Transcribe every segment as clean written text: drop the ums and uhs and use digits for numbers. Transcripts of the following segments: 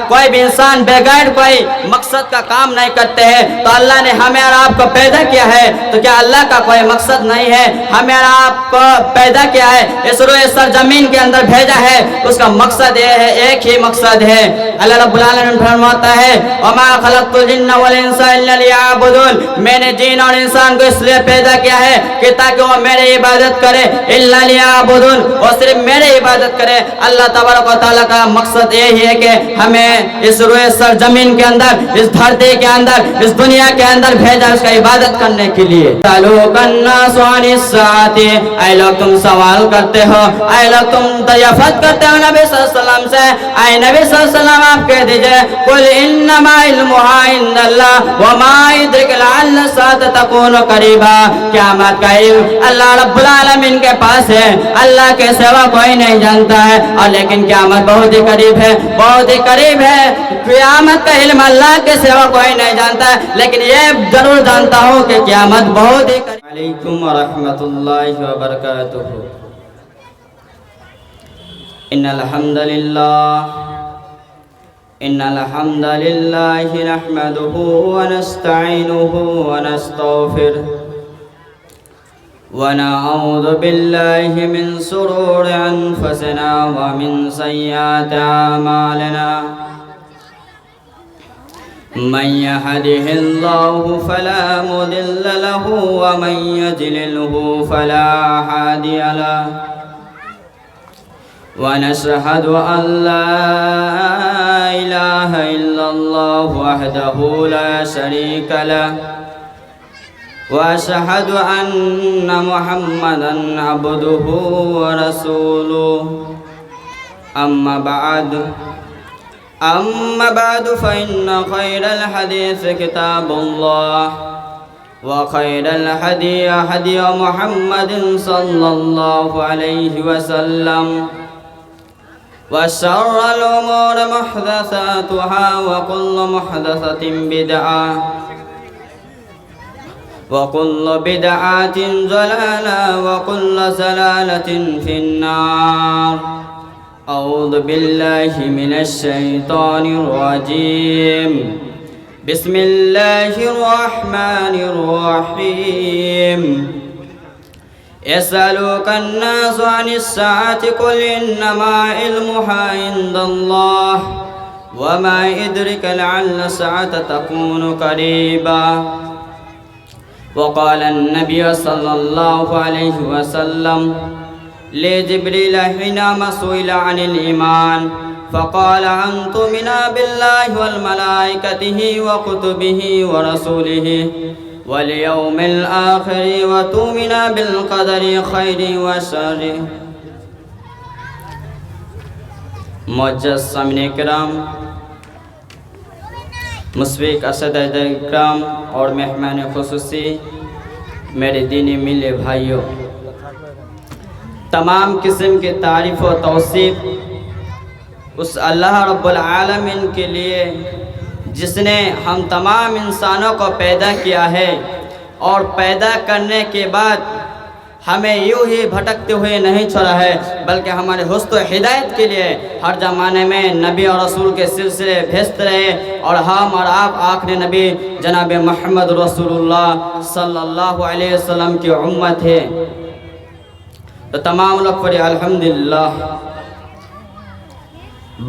کوئی بھی انسان بغیر کوئی مقصد کا کام نہیں کرتے ہیں. تو اللہ نے ہمیں اور آپ کو پیدا کیا ہے تو کیا اللہ کا کوئی مقصد نہیں ہے؟ ہمیں اور آپ کو پیدا کیا ہے, اس روئے سرزمین کے اندر بھیجا ہے, اس کا مقصد یہ ہے, ایک ہی مقصد ہے. اللہ رب العالمین فرماتا ہے وَمَا خَلَقْتُ الْجِنَّ وَالْإِنسَ إِلَّا لِيَعْبُدُونَ, میں نے جن اور انسان کو اس لیے پیدا کیا ہے کہ تاکہ وہ میرے عبادت کرے. إِلَّا لِيَعْبُدُونَ, وہ صرف میرے عبادت کرے. اللہ تبارک و تعالیٰ کا مقصد یہی ہے کہ ہمیں اس روئے سرزمین کے اندر, اس دھرتی کے اندر, اس دنیا کے اندر بھیجا اس کا عبادت کرنے کے لیے. سَأَلُوكَ النَّاسُ عَنِ السَّاعَةِ, اے لوگ تم سوال کرتے ہو, اے لوگ تم دریافت کرتے ہو نبی صلی اللہ علیہ وسلم سے. اے نبی صلی اللہ علیہ وسلم آپ کہہ دیجئے قُلْ إِنَّمَا عِلْمُهَا عِنْدَ اللَّهِ وَمَا يُدْرِكُ لَعَلَّ السَّاعَةَ تَكُونُ قَرِيبًا, قیامت کا علم اللہ رب العالمین کے پاس ہے, اللہ کے سوا کوئی نہیں جانتا ہے. اور لیکن قیامت بہت ہی قریب ہے, بہت ہی قریب ہے. قیامت کا علم اللہ کے سوا کوئی نہیں جانتا ہے, لیکن یہ ضرور جانتا ہوں کہ قیامت بہت ہی قریب. علیکم ورحمۃ اللہ وبرکاتہ. ان الحمد للہ نحمده ونستعینه ونستغفره ونعوذ باللہ من شرور انفسنا ومن سیئات اعمالنا, من يهده الله فلا مضل له ومن يضلله فلا هادي له, ونشهد أن لا إله إلا الله وحده لا شريك له, وأشهد أن محمدًا عبده ورسوله. أما بعد فإن خير الحديث كتاب الله, وخير الهدي هدي محمد صلى الله عليه وسلم, وشر الأمور محدثاتها وكل محدثة بدعة, وكل بدعة ضلالة, وكل ضلالة في النار. أعوذ بالله من الشيطان الرجيم. بسم الله الرحمن الرحيم. يسألك الناس عن الساعة قل إنما علمها عند الله وما يدرك لعل الساعة تكون قريبا. وقال النبي صلى الله عليه وسلم لجبريل حينما سئل عن الإيمان فقال أن تؤمن بالله وملائكته وكتبه ورسوله واليوم الآخر وتؤمن بالقدر خير وشر. معزز سامعین کرام, مسبق اساتذہ کرام اور مہمان خصوصی, میرے دینی ملے بھائیوں, تمام قسم کی تعریف و توصیف اس اللہ رب العالمین کے لیے جس نے ہم تمام انسانوں کو پیدا کیا ہے, اور پیدا کرنے کے بعد ہمیں یوں ہی بھٹکتے ہوئے نہیں چھوڑا ہے, بلکہ ہمارے حسن و ہدایت کے لیے ہر زمانے میں نبی اور رسول کے سلسلے بھیجتے رہے, اور ہم اور آپ آخری نبی جناب محمد رسول اللہ صلی اللہ علیہ وسلم کی امت ہے. تو تمام لوگ پڑھے الحمدللہ.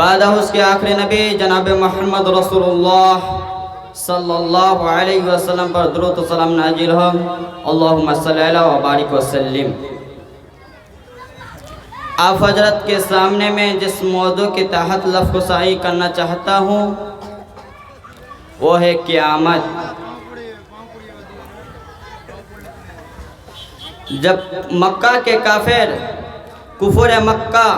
بعد اس کے آخری نبی جناب محمد رسول اللہ صلی اللہ علیہ وسلم پر درود و سلام نازل ہو. اللہم صلی اللہ و بارک وسلم. آپ حضرت کے سامنے میں جس موضوع کے تحت لفظ گسائی کرنا چاہتا ہوں وہ ہے قیامت. جب مکہ کے کافر, کفر مکہ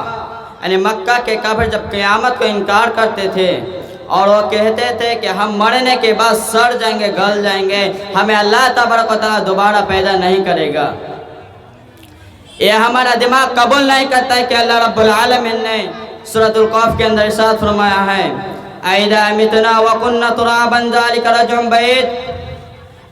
یعنی مکہ کے کافر جب قیامت کو انکار کرتے تھے اور وہ کہتے تھے کہ ہم مرنے کے بعد سڑ جائیں گے, گل جائیں گے, ہمیں اللہ تبارک و تعالیٰ دوبارہ پیدا نہیں کرے گا, یہ ہمارا دماغ قبول نہیں کرتا ہے کہ اللہ رب العالمین نے سورۃ القاف کے اندر ارشاد فرمایا ہے اَإِذَا مِتْنَا وَكُنَّا تُرَابًا ذَلِكَ رَجْعٌ بَعِيدٌ.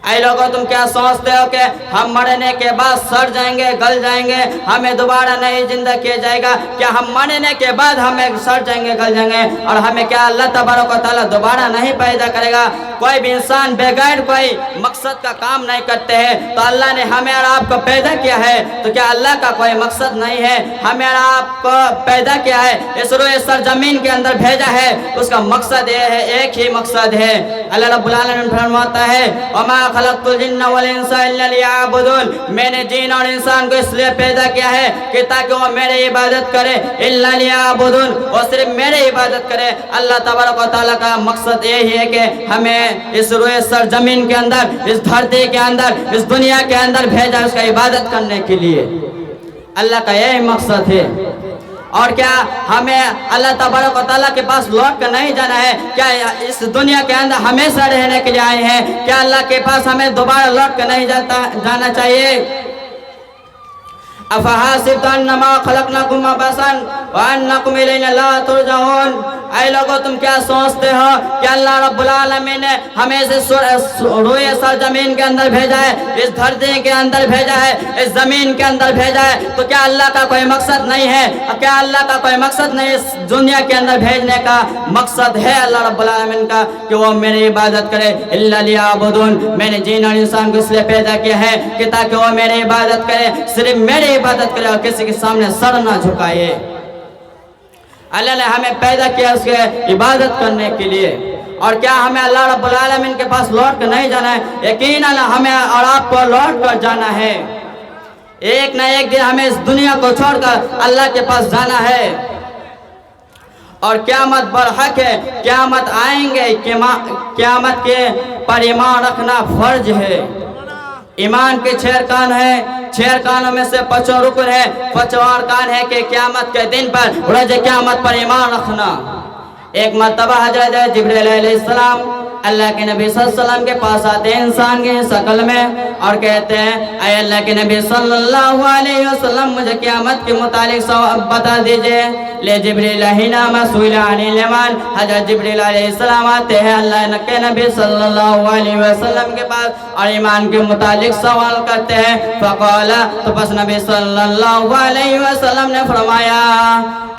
ऐ लोगों, तुम क्या सोचते हो कि हम मरने के बाद सड़ जाएंगे, गल जाएंगे, हमें दोबारा नहीं जिंदा किया जाएगा? क्या हम मरने के बाद हमें सड़ जाएंगे, गल जाएंगे और हमें क्या अल्लाह तबारक व तआला दोबारा नहीं पैदा करेगा? कोई भी इंसान बगैर कोई मकसद का काम नहीं करते हैं। तो अल्लाह ने हमें और आपको पैदा किया है, तो क्या अल्लाह का कोई मकसद नहीं है? हमें और आपको पैदा किया है, इस रोए सरजमीन के अंदर भेजा है, उसका मकसद ये है, एक ही मकसद है। अल्लाह रब्बुल आलमीन फरमाता है, वमा खलक़तुल जिन्ना वल इंसा इल्ला लियअबुदून, मैंने जिन और इंसान को इसलिए पैदा किया है कि ताकि वो मेरी इबादत करे। इल्ला लियअबुदून, वो सिर्फ मेरी इबादत करे। अल्लाह तबारक व तआला का मकसद यही है कि हमें इस रोए सरजमीन के अंदर, इस धरती के अंदर, इस दुनिया के अंदर भेजा उसका इबादत करने के लिए। अल्लाह का यही मकसद है। और क्या हमें अल्लाह तबारक व तआला के पास लौट कर नहीं जाना है? क्या इस दुनिया के अंदर हमेशा रहने के लिए आए हैं? क्या अल्लाह के पास हमें दोबारा लौट कर नहीं जाना चाहिए? अफहसिब्तुम अन्नमा खलक़नाकुम अबसन व अन्नकुम इलैना ला तुरजऊन, ऐ लोगों, तुम क्या सोचते हो कि अल्लाह रब्बुल आलमीन ने हमें इस रोए सरजमीन के अंदर भेजा है, इस धरती के अंदर भेजा है, इस जमीन के अंदर भेजा है? तो क्या अल्लाह का कोई मकसद नहीं है? क्या अल्लाह का कोई मकसद नहीं इस दुनिया के अंदर भेजने का? मकसद है अल्लाह रब्बुल आलमीन का कि वो मेरी इबादत करे। इल्ला लियअबुदून, मैंने जिन और इंसान को इसलिए पैदा किया है कि ताकि वो मेरी इबादत करे, सिर्फ मेरी इबादत करे और किसी के सामने सर ना झुकाए। अल्लाह ने हमें पैदा किया उसके इबादत करने के लिए। और क्या हमें अल्लाह रब्बुल आलमीन के पास लौट कर नहीं जाना है? यकीनन हमें और आपको लौट कर जाना है। एक ना एक दिन हमें इस दुनिया को छोड़कर अल्लाह के पास जाना है। और क़यामत बरहक है, क़यामत आएंगे, क़यामत के पर ईमान रखना फर्ज है। ईमान के 6 अरकान है, 6 अरकानों में से 5वां रुकन है, 5वां अरकान है कि क़यामत के दिन पर, रोज़ क़यामत पर ईमान रखना। एक मर्तबा हज़रत जिब्रील अलैहिस्सलाम अल्लाह के नबी सल्लल्लाहु अलैहि वसल्लम के पास आते हैं इंसान की शक्ल में और कहते हैं, ऐ अल्लाह के नबी सल्लल्लाहु अलैहि वसल्लम, मुझे क़यामत के मुतालिक बता दीजिए। ले जिब्रील हिना मसूइला अनिल ईमान, हज़रत जिब्रील अलैहिस्सलाम आते हैं अल्लाह के नबी सल्लल्लाहु अलैहि वसल्लम के पास और ईमान के मुतालिक सवाल करते हैं। फ़क़ाला, तो बस नबी सल्लल्लाहु अलैहि वसल्लम ने फरमाया,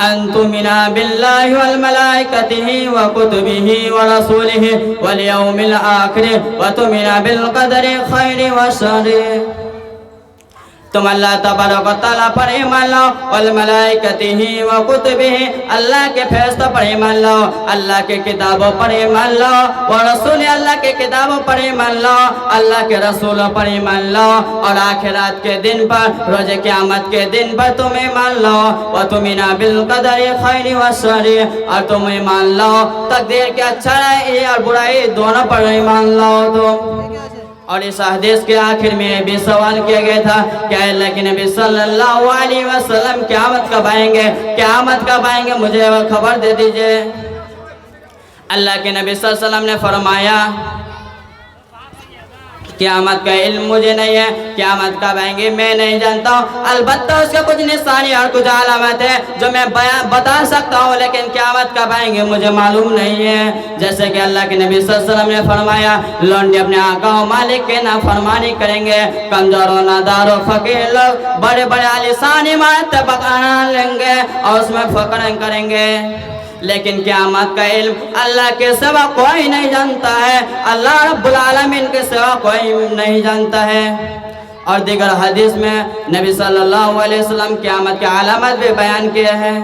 अंतुमिना बिल्लाहि वल मलाइकतिहि व कुतुबिहि व रसूलिहि वल यौमिल आखिर व तुमिना बिल क़दरि खैरि व शर्रि। तुम अल्लाह तबारक व तआला पर ईमान लाओ, वल मलाइकतिहि व कुतुबिहि, अल्लाह के फरिश्तों पर ईमान लाओ, अल्लाह के किताबों पर ईमान लाओ, व रसूल, अल्लाह के किताबों पर ईमान लाओ, अल्लाह के रसूलों पर ईमान लाओ, और आखिरत के दिन पर, रोज़े क़यामत के दिन पर तुम ईमान लाओ। व तुमिना बिल क़दरि खैरि व शर्रि, और तुम ईमान लाओ तकदीर के अच्छाई और बुराई दोनों पर ईमान लाओ तुम। और इस हदीस के आखिर में भी सवाल किया गया था कि अल्लाह के नबी सल्लल्लाहु अलैहि वसल्लम क़यामत कब आएंगे, क़यामत कब आएंगे, मुझे वो खबर दे दीजिए। अल्लाह के नबी सल्लल्लाहु अलैहि वसल्लम ने फरमाया, क़यामत का इल्म मुझे नहीं है, क़यामत कब आएंगे मैं नहीं जानता हूँ। अलबत्ता उसके कुछ निशानी और कुछ अलामत है जो मैं बता सकता हूँ, लेकिन क़यामत कब आएंगे मुझे मालूम नहीं है। जैसे कि अल्लाह के नबी सल्लल्लाहु अलैहि वसल्लम ने फरमाया, लौंडे अपने आका और मालिक के नाफरमानी करेंगे, कमजोरों नादारों फकीर लोग बड़े बड़े आलीशान इमारतें बना लेंगे और उसमें फक्र करेंगे, लेकिन क़यामत का इल्म अल्लाह के सिवा कोई नहीं जानता है, अल्लाह रब्बुल आलमीन के सिवा कोई नहीं जानता है। और दीगर हदीस में नबी सल्लल्लाहु अलैहि वसल्लम क़यामत के अलामत भी बयान किए हैं,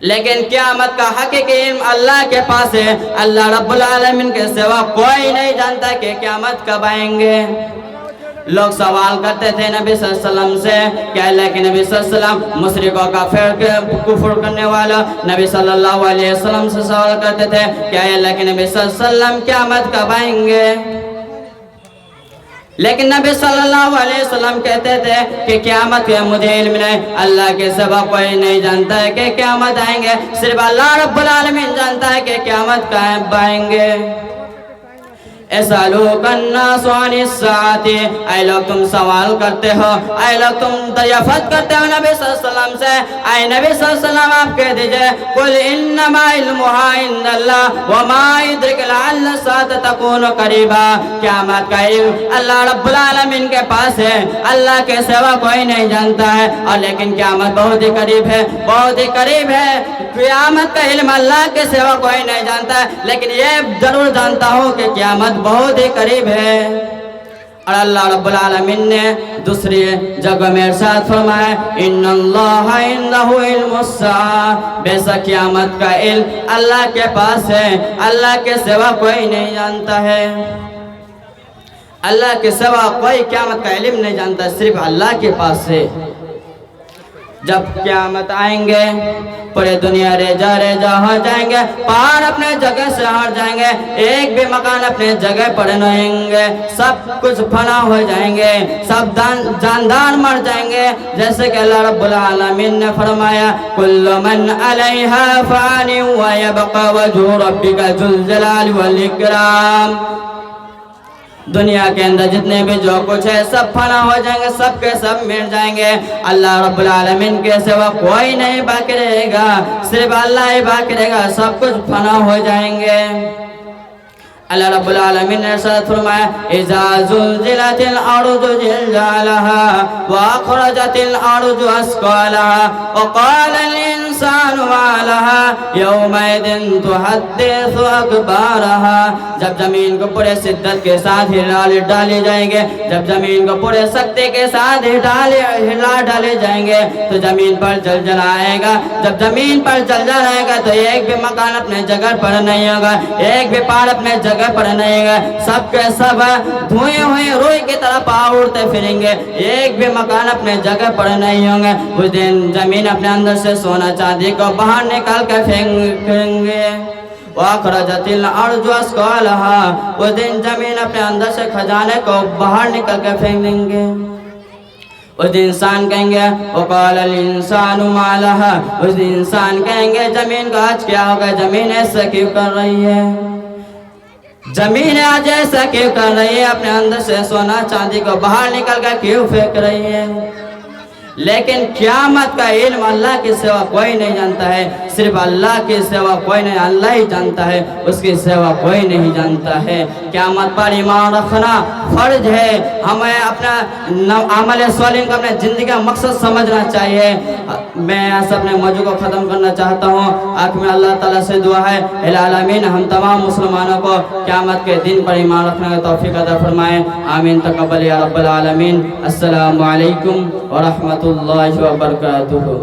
लेकिन क़यामत का हकीकी इल्म अल्लाह के पास है, अल्लाह रब्बुल आलमीन के सिवा कोई नहीं जानता कि क़यामत कब आएंगे। लोग सवाल करते थे नबी सल्लल्लाहु अलैहि वसल्लम से कि अल्लाह के नबी सल्लल्लाहु अलैहि वसल्लम मुशरिकों का कुफ्र करने वाला नबी सल्लल्लाहु अलैहि वसल्लम से सवाल करते थे कि अल्लाह के नबी सल्लल्लाहु अलैहि वसल्लम क़यामत कब आएंगे, लेकिन नबी सल्लल्लाहु अलैहि वसल्लम कहते थे कि क़यामत का मुझे इल्म नहीं, अल्लाह के सिवा कोई नहीं जानता है कि क़यामत आएंगे, सिर्फ अल्लाह रब्बुल आलमीन जानता है कि क़यामत कब आएंगे। यसअलूका अन्नासु अनिस्साअति, ऐ लोग तुम सवाल करते हो, ऐ लोग तुम दरियाफ्त करते हो नबी सल्लल्लाहु अलैहि वसल्लम से, ऐ नबी सल्लल्लाहु अलैहि वसल्लम आप कह दीजिए कुल इन्नमा इल्मुहा इंदल्लाह व मा युद्रिक लअल्ल साअत तकूनु करीबा, क़यामत का इल्म अल्लाह रब्बुल आलमीन के पास है, अल्लाह के सिवा कोई नहीं जानता है, और लेकिन क़यामत बहुत ही करीब है, बहुत ही करीब है। क़यामत का इल्म अल्लाह के सिवा कोई नहीं जानता है, लेकिन ये जरूर जानता हूँ कि क़यामत बहुत ही करीब है। और अल्लाह रब्बुल आलमीन ने दूसरी जगह में इरशाद फरमाया इन्नल्लाह इंदहु इल्मुस्साअ, बेशक क़यामत का इल्म अल्लाह के पास है, अल्लाह के सिवा कोई नहीं जानता है। अल्लाह के सिवा कोई क़यामत का इल्म नहीं जानता, सिर्फ अल्लाह के पास है। जब क़यामत आएंगे पूरे दुनिया रेजा रेजा हो जाएंगे, पहाड़ अपने जगह से हट जाएंगे, एक भी मकान अपने जगह पर नहीं रहेंगे, सब कुछ फना हो जाएंगे, सब जानदार मर जाएंगे। जैसे कि अल्लाह रब्बुल आलमीन ने फरमाया कुल्लु मन अलैहा फानी व यबका वजहु रब्बिका जुल जलाली वल इकराम, दुनिया के अंदर जितने भी जो कुछ है सब फना हो जाएंगे, सब के सब मिट जाएंगे। अल्लाह रब्बुल आलमीन के सिवा कोई नहीं बाकी रहेगा, सिर्फ अल्लाह ही बाकी रहेगा, सब कुछ फना हो जाएंगे। अल्लाह रब्बुल आलमीन ने इरशाद फरमाया इज़ा ज़ुलज़िलतिल अर्दु ज़िलज़ालहा व अख़रजतिल अर्दु अस्क़ालहा व क़ालल इंसानु मा लहा यौमइज़िन तुहद्दिसु अख़बारहा, जब जमीन को पूरे शिद्दत के साथ हिला डाले जाएंगे, जब जमीन को पूरे शक्ति के साथ हिला डाले जाएंगे तो जमीन पर जलजल आएगा। जब जमीन पर जलजल आएगा तो एक भी मकान अपने जगह पर नहीं होगा, एक भी पहाड़ अपने जगह पर नहीं है, सब के सब धुएं हुए रुई की तरह पहाड़ उड़ते फिरेंगे, एक भी मकान अपने जगह पर नहीं होंगे। उस दिन जमीन अपने अंदर से सोना चांदी को बाहर निकाल कर फेंकेंगे। वअख़रजतिल अर्दु अस्क़ालहा, उस दिन जमीन अपने अंदर से खजाने को बाहर निकल कर फेंक देंगे। उस दिन इंसान कहेंगे वक़ालल इंसानु मा लहा, उस दिन इंसान कहेंगे जमीन का आज क्या होगा, जमीन ऐसा क्यों कर रही है, जमीन आज ऐसा क्यों कर रही है, अपने अंदर से सोना चांदी को बाहर निकल कर क्यों फेंक रही है। लेकिन क़यामत का इल्म अल्लाह के सिवा कोई नहीं जानता है, सिर्फ अल्लाह के सिवा कोई नहीं, अल्लाह ही जानता है, उसके सिवा कोई नहीं जानता है। क़यामत पर ईमान रखना फर्ज है, हमें अपना अमल सालिह को अपने ज़िंदगी का मकसद समझना चाहिए। मैं यहाँ से अपने मौजू को ख़त्म करना चाहता हूँ। आखिर में अल्लाह ताला से दुआ है इलामीन हम तमाम मुसलमानों को क़यामत के दिन पर ईमान रखने का तौफीक अता फरमाएँ। आमीन तक़ब्बल या रब्बल आलमीन। अस्सलामु अलैकुम व रहमतुल्लाहि व बरकातुहू।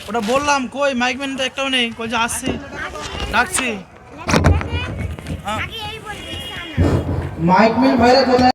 ওটা বললাম কই মাইক ম্যান তো একটাও নেই, কই যে আসছি ডাকছি। মাইক ম্যান ভাইরা কোথায়?